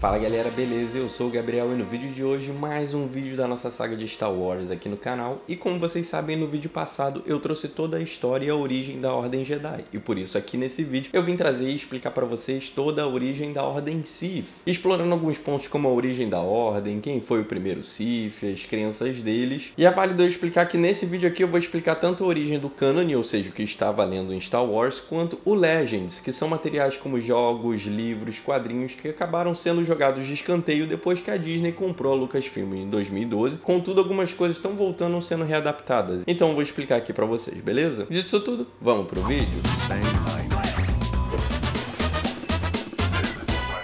Fala galera, beleza? Eu sou o Gabriel e no vídeo de hoje mais um vídeo da nossa saga de Star Wars aqui no canal. E como vocês sabem, no vídeo passado eu trouxe toda a história e a origem da Ordem Jedi. E por isso aqui nesse vídeo eu vim trazer e explicar pra vocês toda a origem da Ordem Sith, explorando alguns pontos como a origem da Ordem, quem foi o primeiro Sith, as crenças deles. E é válido eu explicar que nesse vídeo aqui eu vou explicar tanto a origem do Canon, ou seja, o que está valendo em Star Wars, quanto o Legends, que são materiais como jogos, livros, quadrinhos que acabaram sendo jogados de escanteio depois que a Disney comprou a Lucasfilm em 2012. Contudo, algumas coisas estão voltando sendo readaptadas. Então eu vou explicar aqui pra vocês, beleza? Dito isso tudo, vamos pro vídeo?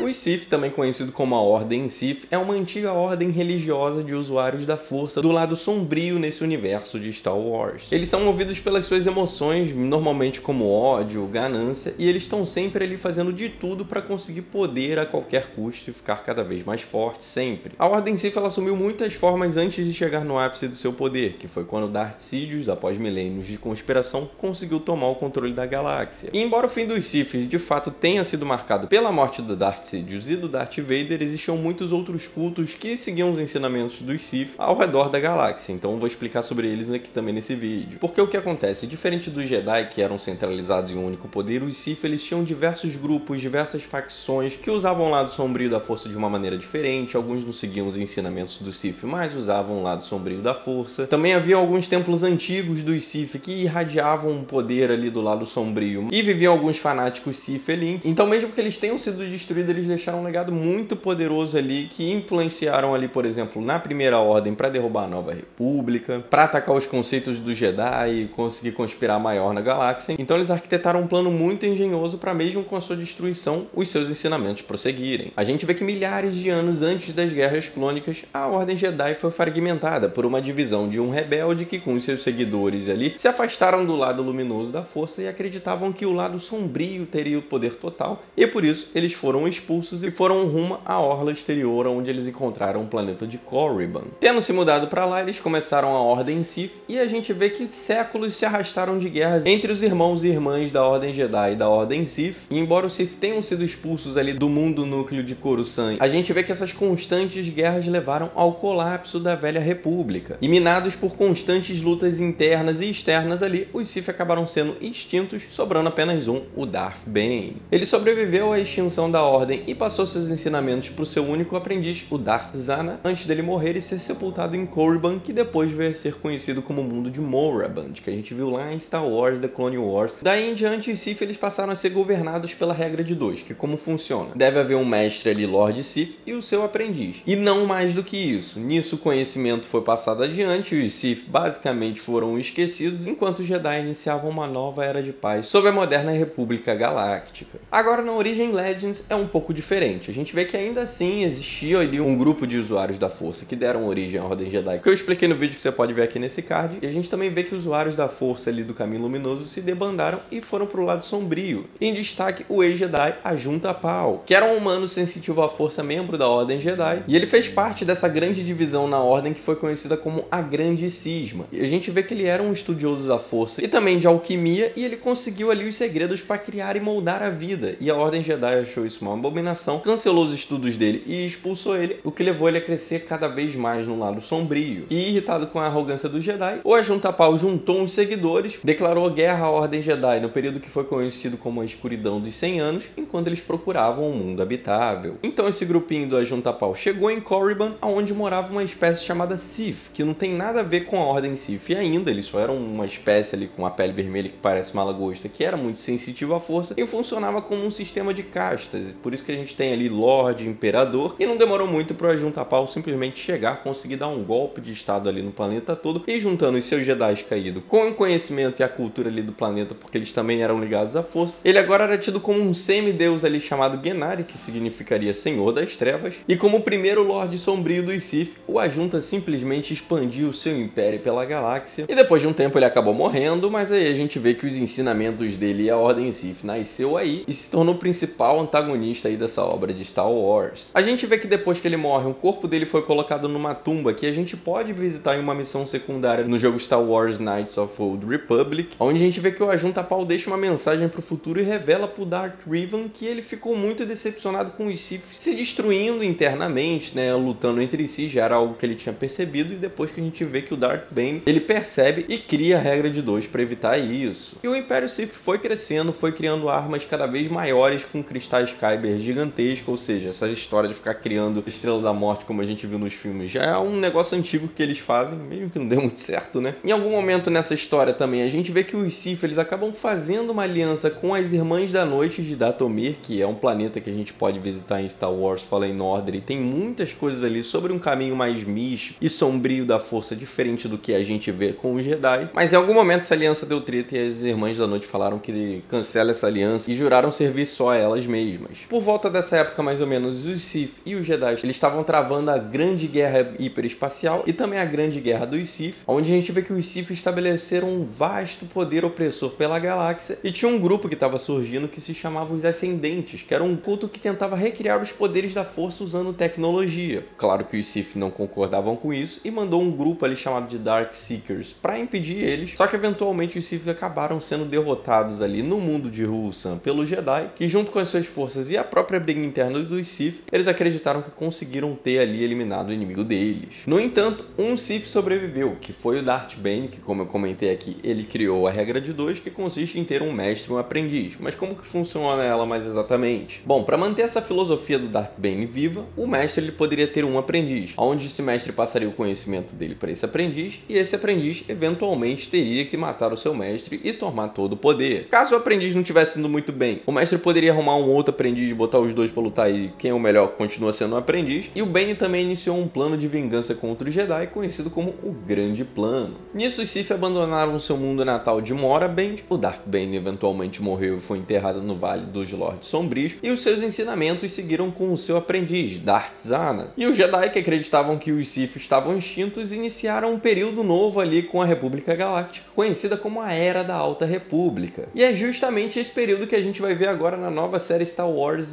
Os Sith, também conhecido como a Ordem Sith, é uma antiga ordem religiosa de usuários da força do lado sombrio nesse universo de Star Wars. Eles são movidos pelas suas emoções, normalmente como ódio, ganância, e eles estão sempre ali fazendo de tudo para conseguir poder a qualquer custo e ficar cada vez mais forte sempre. A Ordem Sith ela assumiu muitas formas antes de chegar no ápice do seu poder, que foi quando Darth Sidious, após milênios de conspiração, conseguiu tomar o controle da galáxia. E embora o fim dos Siths de fato tenha sido marcado pela morte do Darth Sidious e do Darth Vader, existiam muitos outros cultos que seguiam os ensinamentos dos Sith ao redor da galáxia, então eu vou explicar sobre eles aqui também nesse vídeo. Porque o que acontece? Diferente dos Jedi, que eram centralizados em um único poder, os Sith eles tinham diversos grupos, diversas facções que usavam o lado sombrio da força de uma maneira diferente. Alguns não seguiam os ensinamentos dos Sith, mas usavam o lado sombrio da força. Também havia alguns templos antigos dos Sith que irradiavam um poder ali do lado sombrio, e viviam alguns fanáticos Sith ali. Então mesmo que eles tenham sido destruídos, eles deixaram um legado muito poderoso ali, que influenciaram ali, por exemplo, na Primeira Ordem para derrubar a Nova República, para atacar os conceitos do Jedi e conseguir conspirar maior na galáxia. Então eles arquitetaram um plano muito engenhoso para, mesmo com a sua destruição, os seus ensinamentos prosseguirem. A gente vê que milhares de anos antes das Guerras Clônicas, a Ordem Jedi foi fragmentada por uma divisão de um rebelde que, com os seus seguidores ali, se afastaram do lado luminoso da força e acreditavam que o lado sombrio teria o poder total, e por isso eles foram expulsos e foram rumo à orla exterior, onde eles encontraram o planeta de Korriban. Tendo se mudado para lá, eles começaram a Ordem Sith, e a gente vê que séculos se arrastaram de guerras entre os irmãos e irmãs da Ordem Jedi e da Ordem Sith. E embora os Sith tenham sido expulsos ali do mundo núcleo de Coruscant, a gente vê que essas constantes guerras levaram ao colapso da Velha República. E minados por constantes lutas internas e externas ali, os Sith acabaram sendo extintos, sobrando apenas um, o Darth Bane. Ele sobreviveu à extinção da Ordem e passou seus ensinamentos para o seu único aprendiz, o Darth Zana, antes dele morrer e ser sepultado em Korriban, que depois veio a ser conhecido como o mundo de Moraband, que a gente viu lá em Star Wars The Clone Wars. Daí em diante, os Sith eles passaram a ser governados pela regra de dois, que como funciona? Deve haver um mestre ali, Lord Sith, e o seu aprendiz. E não mais do que isso. Nisso o conhecimento foi passado adiante e os Sith basicamente foram esquecidos, enquanto os Jedi iniciavam uma nova era de paz sob a moderna República Galáctica. Agora, na origem Legends é um pouco diferente. A gente vê que ainda assim existia ali um grupo de usuários da força que deram origem à Ordem Jedi, que eu expliquei no vídeo que você pode ver aqui nesse card, e a gente também vê que usuários da força ali do Caminho Luminoso se debandaram e foram pro lado sombrio. Em destaque, o ex-Jedi Ajunta Pal, que era um humano sensitivo à força, membro da Ordem Jedi, e ele fez parte dessa grande divisão na Ordem que foi conhecida como a Grande Cisma. E a gente vê que ele era um estudioso da força e também de alquimia, e ele conseguiu ali os segredos para criar e moldar a vida, e a Ordem Jedi achou isso uma abominação, cancelou os estudos dele e expulsou ele, o que levou ele a crescer cada vez mais no lado sombrio. E irritado com a arrogância do Jedi, o Ajunta Pal juntou uns seguidores, declarou guerra à Ordem Jedi no período que foi conhecido como a Escuridão dos 100 Anos, enquanto eles procuravam um mundo habitável. Então esse grupinho do Ajunta Pal chegou em Korriban, onde morava uma espécie chamada Sith, que não tem nada a ver com a Ordem Sith ainda, eles só eram uma espécie ali com a pele vermelha que parece uma lagosta, que era muito sensitivo à força e funcionava como um sistema de castas, por isso que a gente tem ali Lorde, Imperador, e não demorou muito para o Ajunta Pal simplesmente chegar, conseguir dar um golpe de estado ali no planeta todo, e juntando os seus Jedi caídos com o conhecimento e a cultura ali do planeta, porque eles também eram ligados à força, ele agora era tido como um semideus ali chamado Genari, que significaria Senhor das Trevas, e como o primeiro Lorde Sombrio dos Sith, o Ajunta simplesmente expandiu o seu império pela galáxia, e depois de um tempo ele acabou morrendo, mas aí a gente vê que os ensinamentos dele e a Ordem Sith nasceu aí, e se tornou o principal antagonista aí dessa obra de Star Wars. A gente vê que depois que ele morre, o corpo dele foi colocado numa tumba que a gente pode visitar em uma missão secundária no jogo Star Wars Knights of Old Republic, onde a gente vê que o Ajunta Pal deixa uma mensagem pro futuro e revela pro Darth Revan que ele ficou muito decepcionado com os Sith se destruindo internamente, né, lutando entre si, já era algo que ele tinha percebido, e depois que a gente vê que o Darth Bane, ele percebe e cria a regra de 2 para evitar isso. E o Império Sith foi crescendo, foi criando armas cada vez maiores com cristais Kyber gigantescos, ou seja, essa história de ficar criando Estrela da Morte como a gente viu nos filmes já é um negócio antigo que eles fazem, mesmo que não deu muito certo, né? Em algum momento nessa história também a gente vê que os Sith, eles acabam fazendo uma aliança com as Irmãs da Noite de Dathomir, que é um planeta que a gente pode visitar em Star Wars Fallen Order, e tem muitas coisas ali sobre um caminho mais místico e sombrio da força, diferente do que a gente vê com os Jedi. Mas em algum momento essa aliança deu treta e as Irmãs da Noite falaram que cancela essa aliança e juraram servir só a elas mesmas. Por volta dessa época, mais ou menos, os Sith e os Jedi, eles estavam travando a Grande Guerra Hiperespacial e também a Grande Guerra dos Sith, onde a gente vê que os Sith estabeleceram um vasto poder opressor pela galáxia, e tinha um grupo que estava surgindo que se chamava os Ascendentes, que era um culto que tentava recriar os poderes da força usando tecnologia. Claro que os Sith não concordavam com isso e mandou um grupo ali chamado de Darkseekers para impedir eles, só que eventualmente os Sith acabaram sendo derrotados ali no mundo de Ruusan pelos Jedi, que junto com as suas forças e a própria briga interna dos Sith, eles acreditaram que conseguiram ter ali eliminado o inimigo deles. No entanto, um Sith sobreviveu, que foi o Darth Bane, que, como eu comentei aqui, ele criou a regra de 2, que consiste em ter um mestre e um aprendiz. Mas como que funciona ela mais exatamente? Bom, para manter essa filosofia do Darth Bane viva, o mestre ele poderia ter um aprendiz, onde esse mestre passaria o conhecimento dele para esse aprendiz, e esse aprendiz eventualmente teria que matar o seu mestre e tomar todo o poder. Caso o aprendiz não estivesse indo muito bem, o mestre poderia arrumar um outro aprendiz, botar os dois para lutar, e quem é o melhor continua sendo o aprendiz. E o Bane também iniciou um plano de vingança contra os Jedi, conhecido como o Grande Plano. Nisso, os Sith abandonaram seu mundo natal de Moraband, o Darth Bane eventualmente morreu e foi enterrado no Vale dos Lordes Sombrios, e os seus ensinamentos seguiram com o seu aprendiz, Darth Zana. E os Jedi, que acreditavam que os Sith estavam extintos, iniciaram um período novo ali com a República Galáctica, conhecida como a Era da Alta República. E é justamente esse período que a gente vai ver agora na nova série Star Wars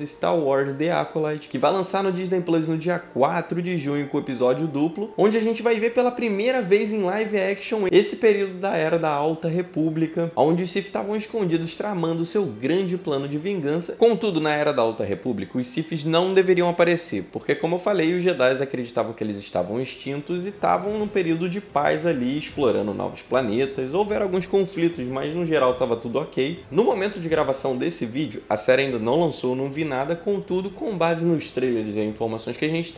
The Acolyte, que vai lançar no Disney Plus no dia 4 de junho com o episódio duplo, onde a gente vai ver pela primeira vez em live action esse período da Era da Alta República, onde os Sith estavam escondidos tramando seu grande plano de vingança. Contudo, na Era da Alta República, os Siths não deveriam aparecer, porque, como eu falei, os Jedi acreditavam que eles estavam extintos e estavam num período de paz ali, explorando novos planetas. Houveram alguns conflitos, mas no geral estava tudo ok. No momento de gravação desse vídeo, a série ainda não lançou, não vi nada, contudo, com base nos trailers e informações que a gente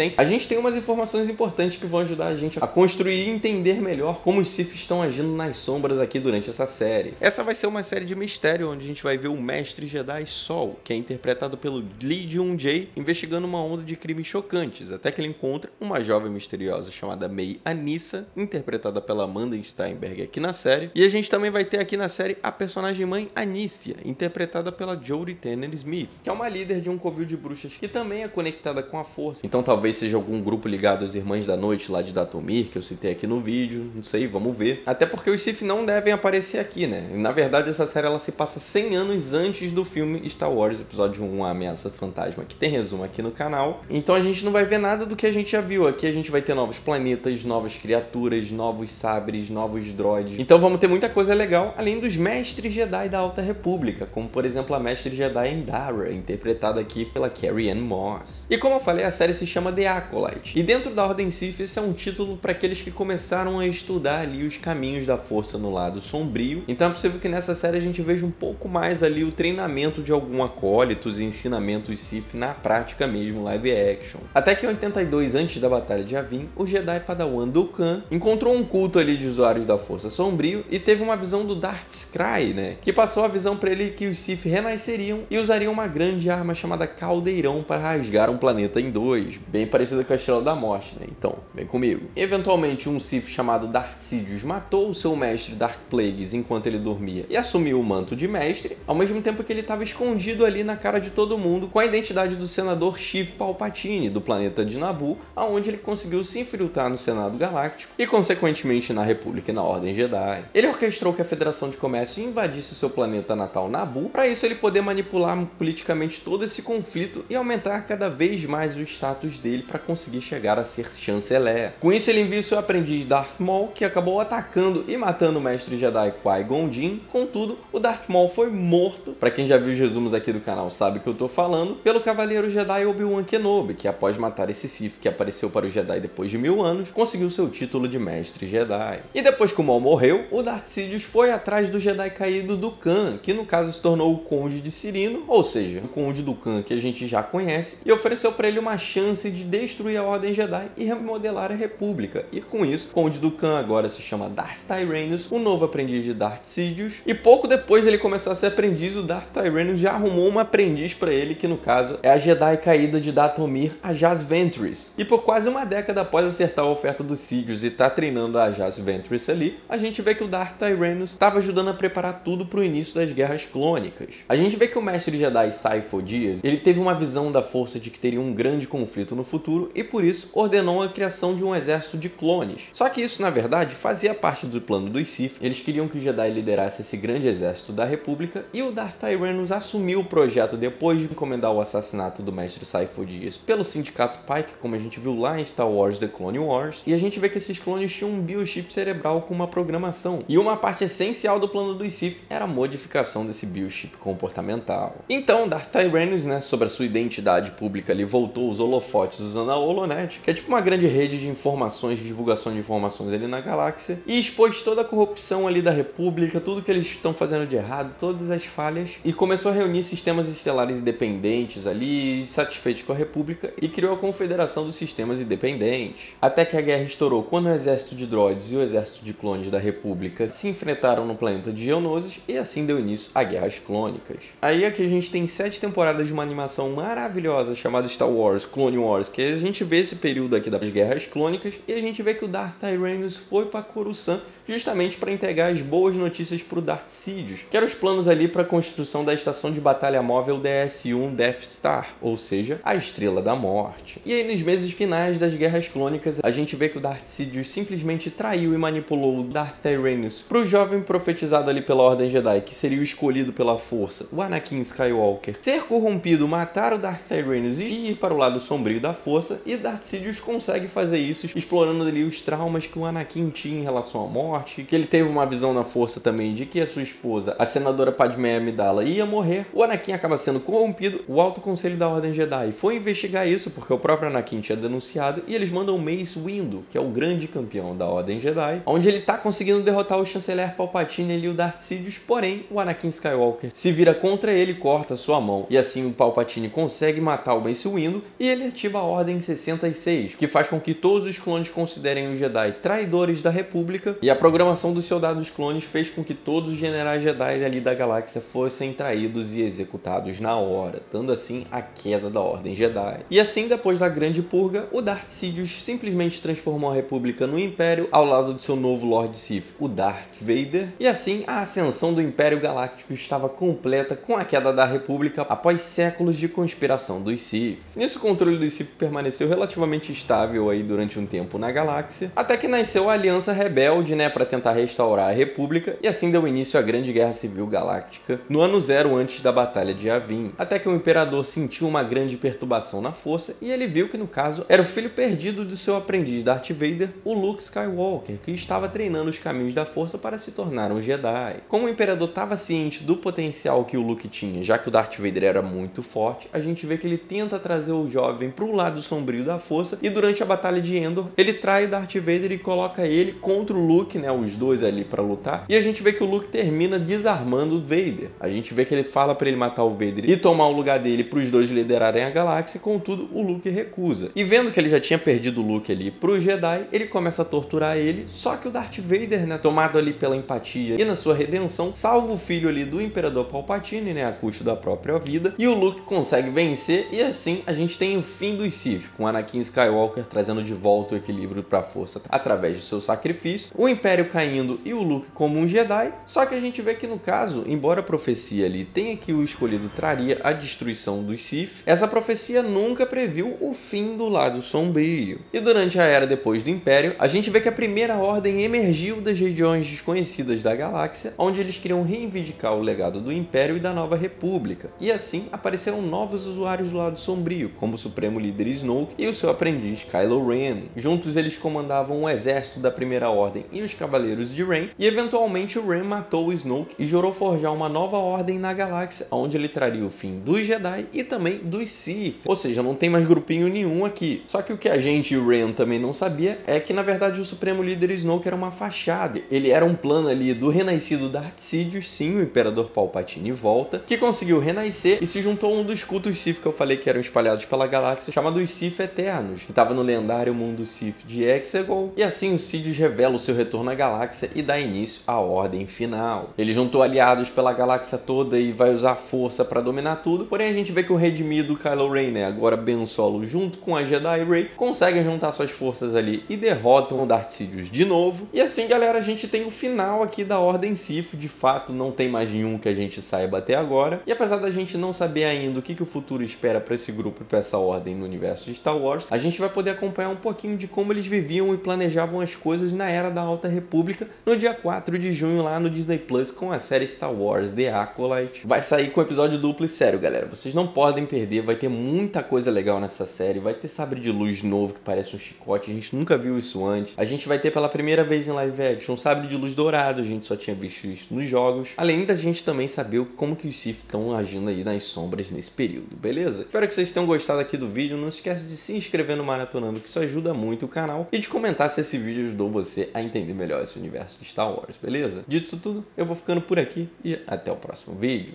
tem umas informações importantes que vão ajudar a gente a construir e entender melhor como os Sith estão agindo nas sombras aqui durante essa série. Essa vai ser uma série de mistério, onde a gente vai ver o Mestre Jedi Sol, que é interpretado pelo Lee Jung-jae, investigando uma onda de crimes chocantes, até que ele encontra uma jovem misteriosa chamada Mei Anissa, interpretada pela Amanda Steinberg aqui na série. E a gente também vai ter aqui na série a personagem mãe Anicia, interpretada pela Jodie Tanner-Smith, que é uma líder de um covil de bruxas que também é conectada com a força. Então talvez seja algum grupo ligado às Irmãs da Noite lá de Dathomir, que eu citei aqui no vídeo, não sei, vamos ver. Até porque os Sith não devem aparecer aqui, né? Na verdade, essa série ela se passa 100 anos antes do filme Star Wars Episódio 1, A Ameaça Fantasma, que tem resumo aqui no canal. Então a gente não vai ver nada do que a gente já viu. Aqui a gente vai ter novos planetas, novas criaturas, novos sabres, novos droids. Então vamos ter muita coisa legal, além dos Mestres Jedi da Alta República, como por exemplo a Mestre Jedi Endara, interpretada aqui pela Carrie-Anne Moss. E como eu falei, a série se chama The Acolyte. E dentro da Ordem Sith, esse é um título para aqueles que começaram a estudar ali os caminhos da força no lado sombrio. Então é possível que nessa série a gente veja um pouco mais ali o treinamento de algum acólitos e ensinamentos Sith na prática mesmo, live action. Até que em 82, antes da Batalha de Yavin, o Jedi Padawan Dokkan encontrou um culto ali de usuários da força sombrio e teve uma visão do Darth Scry, né? Que passou a visão para ele que os Sith renasceriam e usariam uma grande arma chamada Caldeirão para rasgar um planeta em dois, bem parecida com a Estrela da Morte, né? Então, vem comigo. Eventualmente, um Sith chamado Darth Sidious matou o seu mestre Dark Plagueis enquanto ele dormia e assumiu o manto de mestre, ao mesmo tempo que ele estava escondido ali na cara de todo mundo com a identidade do senador Sheev Palpatine, do planeta de Naboo, aonde ele conseguiu se infiltrar no Senado Galáctico e, consequentemente, na República e na Ordem Jedi. Ele orquestrou que a Federação de Comércio invadisse seu planeta natal Naboo, para isso ele poder manipular politicamente todo esse esse conflito e aumentar cada vez mais o status dele para conseguir chegar a ser chanceler. Com isso ele envia o seu aprendiz Darth Maul, que acabou atacando e matando o mestre Jedi Qui-Gon Jinn. Contudo, o Darth Maul foi morto, para quem já viu os resumos aqui do canal sabe o que eu tô falando, pelo Cavaleiro Jedi Obi-Wan Kenobi, que após matar esse Sith que apareceu para os Jedi depois de 1000 anos, conseguiu seu título de mestre Jedi. E depois que o Maul morreu, o Darth Sidious foi atrás do Jedi caído Dooku, que no caso se tornou o Conde de Cirino, ou seja, o Conde Dooku que a gente já conhece, e ofereceu para ele uma chance de destruir a Ordem Jedi e remodelar a República. E com isso, o Conde Dooku agora se chama Darth Tyrannus, o novo aprendiz de Darth Sidious, e pouco depois de ele começar a ser aprendiz, o Darth Tyrannus já arrumou uma aprendiz para ele, que no caso é a Jedi caída de Dathomir, a Jaz Ventress. E por quase uma década após acertar a oferta do Sidious e tá treinando a Jaz Ventress ali, a gente vê que o Darth Tyrannus estava ajudando a preparar tudo para o início das Guerras Clônicas. A gente vê que o mestre Jedi Sifo Dyas, ele teve uma visão da força de que teria um grande conflito no futuro e por isso ordenou a criação de um exército de clones. Só que isso na verdade fazia parte do plano dos Sith. Eles queriam que o Jedi liderasse esse grande exército da República e o Darth Tyrannus assumiu o projeto depois de encomendar o assassinato do mestre Sifo Dyas pelo Sindicato Pike, como a gente viu lá em Star Wars The Clone Wars, e a gente vê que esses clones tinham um biochip cerebral com uma programação. E uma parte essencial do plano dos Sith era a modificação desse biochip comportamental. Então Darth Tyrannus, sobre a sua identidade pública ali, voltou os holofotes usando a Holonet, que é tipo uma grande rede de informações, de divulgação de informações ali na galáxia, e expôs toda a corrupção ali da República, tudo que eles estão fazendo de errado, todas as falhas, e começou a reunir sistemas estelares independentes ali, satisfeitos com a República, e criou a Confederação dos Sistemas Independentes. Até que a guerra estourou quando o exército de droids e o exército de clones da República se enfrentaram no planeta de Geonosis, e assim deu início a Guerras Clônicas. Aí aqui a gente tem 7 temporadas de uma animação maravilhosa chamada Star Wars Clone Wars, que a gente vê esse período aqui das Guerras Clônicas, e a gente vê que o Darth Tyrannus foi para Coruscant justamente para entregar as boas notícias para o Darth Sidious, que eram os planos ali para a construção da estação de batalha móvel DS-1 Death Star, ou seja, a Estrela da Morte. E aí nos meses finais das Guerras Clônicas, a gente vê que o Darth Sidious simplesmente traiu e manipulou o Darth Tyrannus para o jovem profetizado ali pela Ordem Jedi, que seria o escolhido pela força, o Anakin Skywalker, ser corrompido, matar o Darth Tyrannus e ir para o lado sombrio da força, e Darth Sidious consegue fazer isso explorando ali os traumas que o Anakin tinha em relação à morte, que ele teve uma visão na força também de que a sua esposa, a senadora Padmé Amidala, ia morrer. O Anakin acaba sendo corrompido, o Alto Conselho da Ordem Jedi foi investigar isso porque o próprio Anakin tinha denunciado, e eles mandam Mace Windu, que é o grande campeão da Ordem Jedi, onde ele tá conseguindo derrotar o chanceler Palpatine ali, o Darth Sidious, porém o Anakin Skywalker se vira contra ele e corta sua mão, e assim o Palpatine consegue matar o Mace Windu e ele ativa a Ordem 66, que faz com que todos os clones considerem os Jedi traidores da República, e a programação dos soldados clones fez com que todos os generais Jedi ali da galáxia fossem traídos e executados na hora, dando assim a queda da Ordem Jedi. E assim, depois da Grande Purga, o Darth Sidious simplesmente transformou a República no Império ao lado de seu novo Lord Sith, o Darth Vader, e assim a ascensão do Império Galáctico estava completa com a queda da República após séculos de conspiração dos Sith. Nisso, o controle dos Sith permaneceu relativamente estável aí durante um tempo na galáxia, até que nasceu a Aliança Rebelde, para tentar restaurar a República, e assim deu início à Grande Guerra Civil Galáctica no ano 0 antes da Batalha de Yavin, até que o Imperador sentiu uma grande perturbação na força e ele viu que no caso era o filho perdido do seu aprendiz Darth Vader, o Luke Skywalker, que estava treinando os caminhos da força para se tornar um Jedi. Como o Imperador estava ciente do potencial que o Luke tinha, já que o Darth Vader era muito forte, a gente vê que ele tenta trazer o jovem para o lado sombrio da força, e durante a Batalha de Endor ele trai o Darth Vader e coloca ele contra o Luke, os dois ali para lutar, e a gente vê que o Luke termina desarmando o Vader. A gente vê que ele fala para ele matar o Vader e tomar o lugar dele para os dois liderarem a galáxia, contudo o Luke recusa. E vendo que ele já tinha perdido o Luke ali para os Jedi, ele começa a torturar ele, só que o Darth Vader, tomado ali pela empatia e na sua redenção, salva o filho ali do Imperador Palpatine, a custo da própria vida, e o Luke consegue vencer, e assim a gente tem o fim dos Sith, com Anakin Skywalker trazendo de volta o equilíbrio para a força através do seu sacrifício, o Império caindo e o Luke como um Jedi. Só que a gente vê que no caso, embora a profecia ali tenha que o escolhido traria a destruição dos Sith, essa profecia nunca previu o fim do lado sombrio. E durante a era depois do Império, a gente vê que a Primeira Ordem emergiu das regiões desconhecidas da galáxia, onde eles queriam reivindicar o legado do Império e da Nova República. E assim apareceu apareceram novos usuários do lado sombrio, como o Supremo Líder Snoke e o seu aprendiz Kylo Ren. Juntos eles comandavam o exército da Primeira Ordem e os Cavaleiros de Ren, e eventualmente o Ren matou o Snoke e jurou forjar uma nova ordem na galáxia, onde ele traria o fim dos Jedi e também dos Sith. Ou seja, não tem mais grupinho nenhum aqui. Só que o que a gente e o Ren também não sabia é que na verdade o Supremo Líder Snoke era uma fachada. Ele era um plano ali do renascido Darth Sidious, sim, o Imperador Palpatine volta, que conseguiu renascer e se juntou a um dos cultos Sith que eu falei que eram espalhados pela galáxia, chamados Sith Eternos, que estava no lendário mundo Sith de Exegol, e assim o Sidious revela o seu retorno à galáxia e dá início à Ordem Final. Ele juntou aliados pela galáxia toda e vai usar força para dominar tudo, porém a gente vê que o redimido Kylo Ren, né, agora Ben Solo, junto com a Jedi Rey, conseguem juntar suas forças ali e derrotam o Darth Sidious de novo. E assim, galera, a gente tem o final aqui da Ordem Sith. De fato, não tem mais nenhum que a gente saiba até agora. E apesar da gente não saber ainda o que o futuro espera para esse grupo e para essa ordem no universo de Star Wars, a gente vai poder acompanhar um pouquinho de como eles viviam e planejavam as coisas na Era da Alta República no dia 4 de junho lá no Disney Plus com a série Star Wars The Acolyte. Vai sair com episódio duplo e sério, galera, vocês não podem perder, vai ter muita coisa legal nessa série, vai ter sabre de luz novo que parece um chicote, a gente nunca viu isso antes, a gente vai ter pela primeira vez em live action um sabre de luz dourado, a gente só tinha visto isso nos jogos, além da gente também saber como que os Sith estão agindo aí nas sombras nesse período, beleza? Espero que vocês tenham gostado aqui do vídeo, não se esqueça de se inscrever no Maratonando, que isso ajuda muito o canal, e de comentar se esse vídeo ajudou você a entender melhor esse universo de Star Wars, beleza? Dito isso tudo, eu vou ficando por aqui e até o próximo vídeo.